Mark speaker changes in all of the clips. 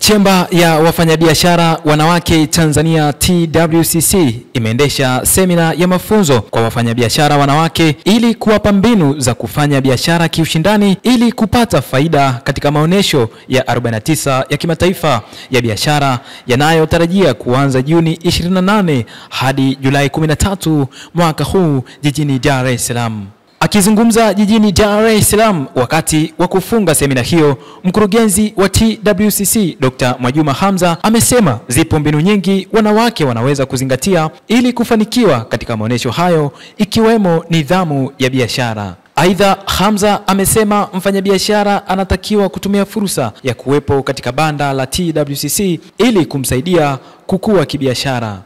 Speaker 1: Chemba ya wafanyabiashara wanawake Tanzania TWCC imeendesha semina ya mafunzo kwa wafanyabiashara wanawake ili kuwapa mbinu za kufanya biashara kiushindani ili kupata faida katika maonesho ya 49 ya kimataifa ya biashara yanayotarajia kuanza Juni 28 hadi Julai 13 mwaka huu jijini Dar es Salaam. Akizungumza jijini Dar es Salaam wakati wa kufunga semina hiyo, mkurugenzi wa TWCC Dr. Mwajuma Hamza amesema zipo mbinu nyingi wanawake wanaweza kuzingatia ili kufanikiwa katika maonesho hayo, ikiwemo nidhamu ya biashara. Aidha, Hamza amesema mfanyabiashara anatakiwa kutumia fursa ya kuwepo katika banda la TWCC ili kumsaidia kukua kibiashara.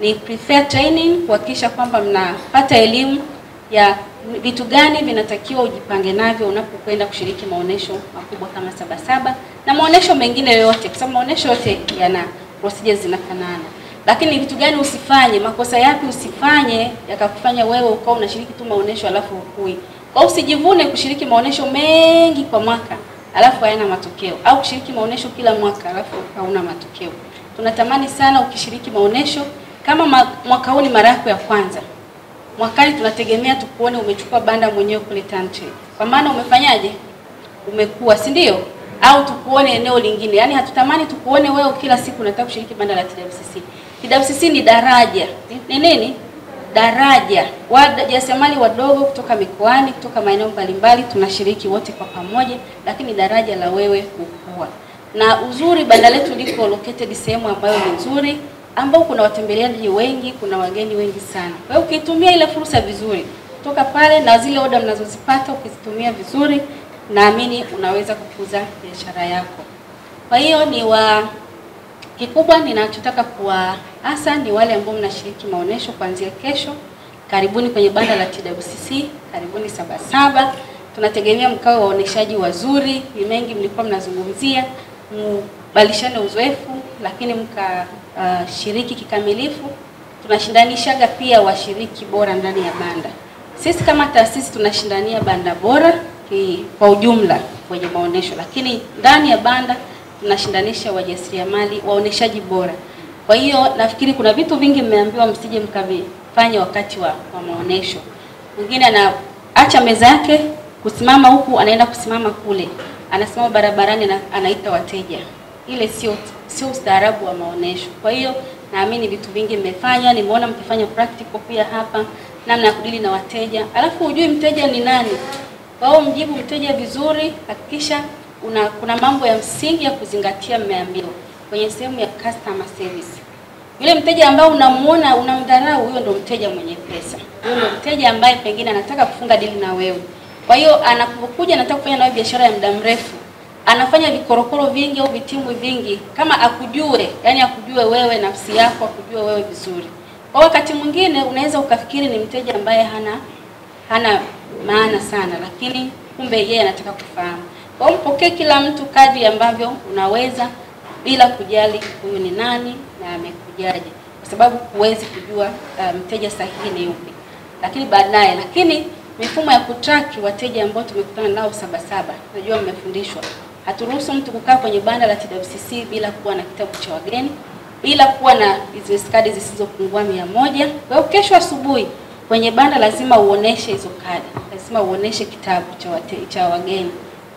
Speaker 2: Ni prefer training, kuhakikisha kwamba mnapata elimu ya vitu gani vinatakiwa ujipange navyo unapokwenda kushiriki maonesho makubwa kama Sabasaba na maonesho mengine yote, kwa sababu maonesho yote yana procedures zinafanana. Lakini vitu gani usifanye, makosa yapi usifanye yakakufanya wewe ukao unashiriki tu maonesho alafu hukui. Kwa usijivune kushiriki maonesho mengi kwa mwaka alafu hayana matokeo, au kushiriki maonesho kila mwaka alafu hauna matokeo. Tunatamani sana ukishiriki maonesho kama mwaka huu ni mara yako ya kwanza, mwakani tunategemea tukuone umechukua banda mwenyewe kule Tantre. Kwa maana umefanyaje? Umekuwa, si ndio? Au tukuone eneo lingine. Yaani hatutamani tukuone wewe kila siku unataka kushiriki banda la TWCC. TWCC ni daraja. Ni nini? Daraja. Wajasiriamali wadogo kutoka mikoani, kutoka maeneo mbalimbali tunashiriki wote kwa pamoja, lakini daraja la wewe kukua. Na uzuri banda letu liko located sehemu ambayo ni nzuri, ambao kuna watembeleaji wengi, kuna wageni wengi sana. Kwa hiyo ukitumia ile fursa vizuri kutoka pale na zile oda mnazozipata ukizitumia vizuri, naamini unaweza kukuza biashara yako. Kwa hiyo kikubwa ninachotaka kuwaasa ni wale ambao mnashiriki maonesho kuanzia kesho, karibuni kwenye banda la TWCC, karibuni Sabasaba. Tunategemea mkao waoneshaji wazuri, ni mengi mlikuwa mnazungumzia, mbalishane uzoefu, lakini shiriki kikamilifu. Tunashindanishaga pia washiriki bora ndani ya banda. Sisi kama taasisi tunashindania banda bora kwa ujumla kwenye maonesho, lakini ndani ya banda tunashindanisha wajasiriamali waoneshaji bora. Kwa hiyo nafikiri kuna vitu vingi mmeambiwa msije mkavifanya wakati wa maonesho. Mwingine anaacha meza yake kusimama huku, anaenda kusimama kule, anasimama barabarani na anaita wateja. Ile sio ustaarabu wa maonesho. Kwa hiyo naamini vitu vingi mmefanya, nimeona mkifanya practical pia hapa, namna ya kudili na wateja. Alafu ujui mteja ni nani. Kwa hiyo mjibu mteja vizuri, hakikisha kuna mambo ya msingi ya kuzingatia mmeambiwa kwenye sehemu ya customer service. Yule mteja ambaye unamuona unamdharau, huyo ndo mteja mwenye pesa. Huyo ndo mteja ambaye pengine anataka kufunga dili na wewe. Kwa hiyo anapokuja anataka kufanya nawe biashara ya muda mrefu, anafanya vikorokoro vingi au vitimbwi vingi kama akujue, yani akujue wewe nafsi yako, akujue wewe vizuri. Kwa wakati mwingine unaweza ukafikiri ni mteja ambaye hana maana sana, lakini kumbe yeye anataka kufahamu. Kwa hiyo mpokee kila mtu kadri ambavyo unaweza, bila kujali huyu ni nani na amekujaje, kwa sababu huwezi kujua mteja sahihi ni yupi. Lakini mifumo ya kutrack wateja ambao tumekutana nao Sabasaba, najua mmefundishwa. Haturuhusu mtu kukaa kwenye banda la TWCC bila kuwa na kitabu cha wageni, bila kuwa na business card zisizopungua 100. Kwa hiyo kesho asubuhi kwenye banda lazima uoneshe hizo kadi, lazima uoneshe kitabu cha wageni,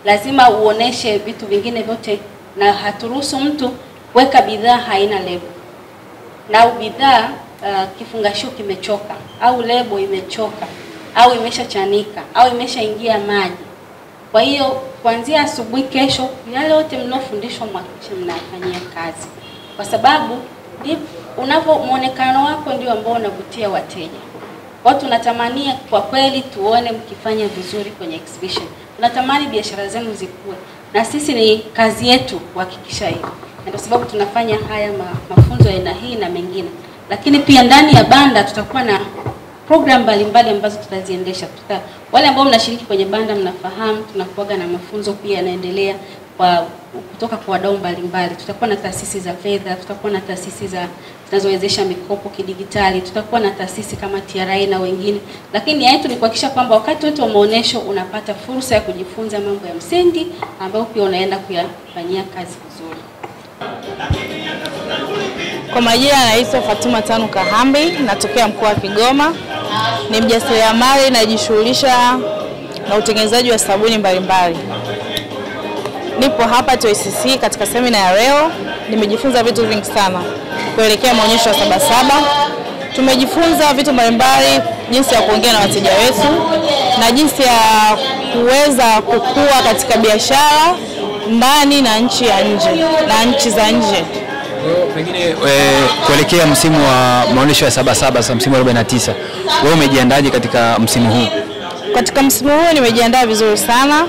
Speaker 2: lazima uoneshe vitu vingine vyote, na haturuhusu mtu weka bidhaa haina lebo. Na bidhaa kifungashio kimechoka au lebo imechoka au imeshachanika au imeshaingia maji. Kwa hiyo kuanzia asubuhi kesho yale yote mlofundishwa mhakikishe mnafanyia kazi, kwa sababu muonekano wako ndio ambao unavutia wateja. Kwa tunatamania kwa kweli tuone mkifanya vizuri kwenye exhibition. Tunatamani biashara zenu zikue, na sisi ni kazi yetu kuhakikisha hilo. Ndio sababu tunafanya haya mafunzo ya aina hii na mengine. Lakini pia ndani ya banda tutakuwa na program mbalimbali ambazo tutaziendesha. Wale ambao mnashiriki kwenye banda mnafahamu tunakuwa na mafunzo pia yanaendelea kutoka kwa wadau mbalimbali. Tutakuwa na taasisi za fedha, tutakuwa na taasisi zinazowezesha mikopo kidigitali, tutakuwa na taasisi kama TRA na wengine. Lakini yetu ni kuhakikisha kwamba wakati wote wa maonesho unapata fursa ya kujifunza mambo ya msingi ambayo pia unaenda kuyafanyia kazi vizuri.
Speaker 3: Kwa majina naitwa Fatuma Tanu Kahambi, natokea mkoa wa Kigoma. Ni mjasiriamali najishughulisha na utengenezaji wa sabuni mbalimbali. Nipo hapa TOICC katika semina ya leo. Nimejifunza vitu vingi sana kuelekea maonyesho ya Sabasaba. Tumejifunza vitu mbalimbali, jinsi ya kuongea na wateja wetu na jinsi ya kuweza kukua katika biashara ndani na nchi ya nje na nchi za nje.
Speaker 1: Pengine kuelekea msimu wa maonyesho ya Sabasaba, msimu wa 49, wewe umejiandaje katika msimu huu?
Speaker 3: Katika msimu huu nimejiandaa vizuri sana.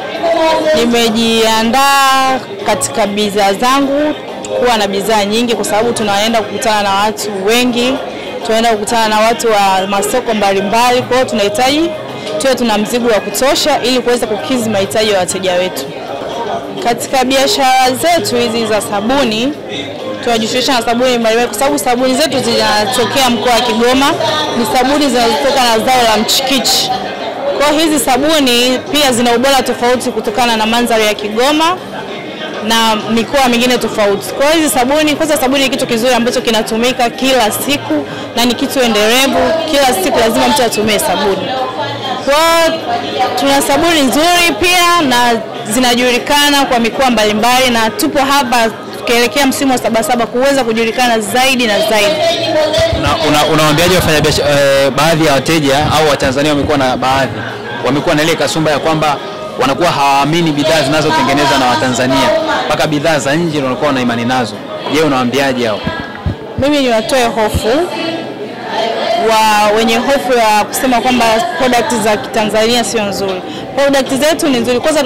Speaker 3: Nimejiandaa katika bidhaa zangu, kuwa na bidhaa nyingi kwa sababu tunaenda kukutana na watu wengi, tunaenda kukutana na watu wa masoko mbalimbali, kwa hiyo tunahitaji tuwe tuna mzigo wa kutosha ili kuweza kukidhi mahitaji ya wateja wetu. Katika biashara zetu hizi za sabuni, tunajishughulisha na sabuni mbalimbali kwa sababu sabuni zetu zinatokea mkoa wa Kigoma, ni sabuni zinazotoka na zao la mchikichi. Kwa hizi sabuni pia zina ubora tofauti kutokana na mandhari ya Kigoma na mikoa mingine tofauti. Kwa hizi sabuni, kwanza sabuni ni kitu kizuri ambacho kinatumika kila siku na ni kitu endelevu, kila siku lazima mtu atumie sabuni. Kwa tuna sabuni nzuri pia na zinajulikana kwa mikoa mbalimbali, na tupo hapa tukielekea msimu wa Sabasaba kuweza kujulikana zaidi na zaidi.
Speaker 1: Unawaambiaje wafanyabiashara, baadhi ya wateja au Watanzania wamekuwa na ile kasumba ya kwamba wanakuwa hawaamini bidhaa zinazotengenezwa na Watanzania, mpaka bidhaa za nje wanakuwa na imani nazo. Je, unawaambiaje hao?
Speaker 3: Mimi niwatoe hofu wenye hofu ya kusema kwamba product za Tanzania sio nzuri. Product zetu ni nzuri. Kwanza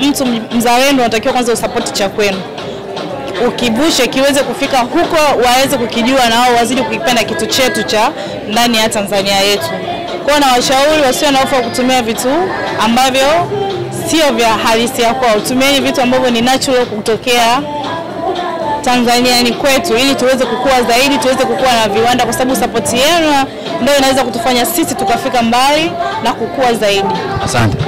Speaker 3: mtu mzalendo anatakiwa kwanza usupport cha kwenu. Ukivushe kiweze kufika huko, waweze kukijua na wao wazidi kukipenda kitu chetu cha ndani ya Tanzania yetu. Kwa na washauri wasio na hofu kutumia vitu ambavyo sio vya halisia kwao. Tumieni vitu ambavyo ni natural kutokea Tanzania ni kwetu, ili tuweze kukua zaidi, tuweze kukua na viwanda, kwa sababu support yenu ndio inaweza kutufanya sisi tukafika mbali na kukua zaidi.
Speaker 1: Asante.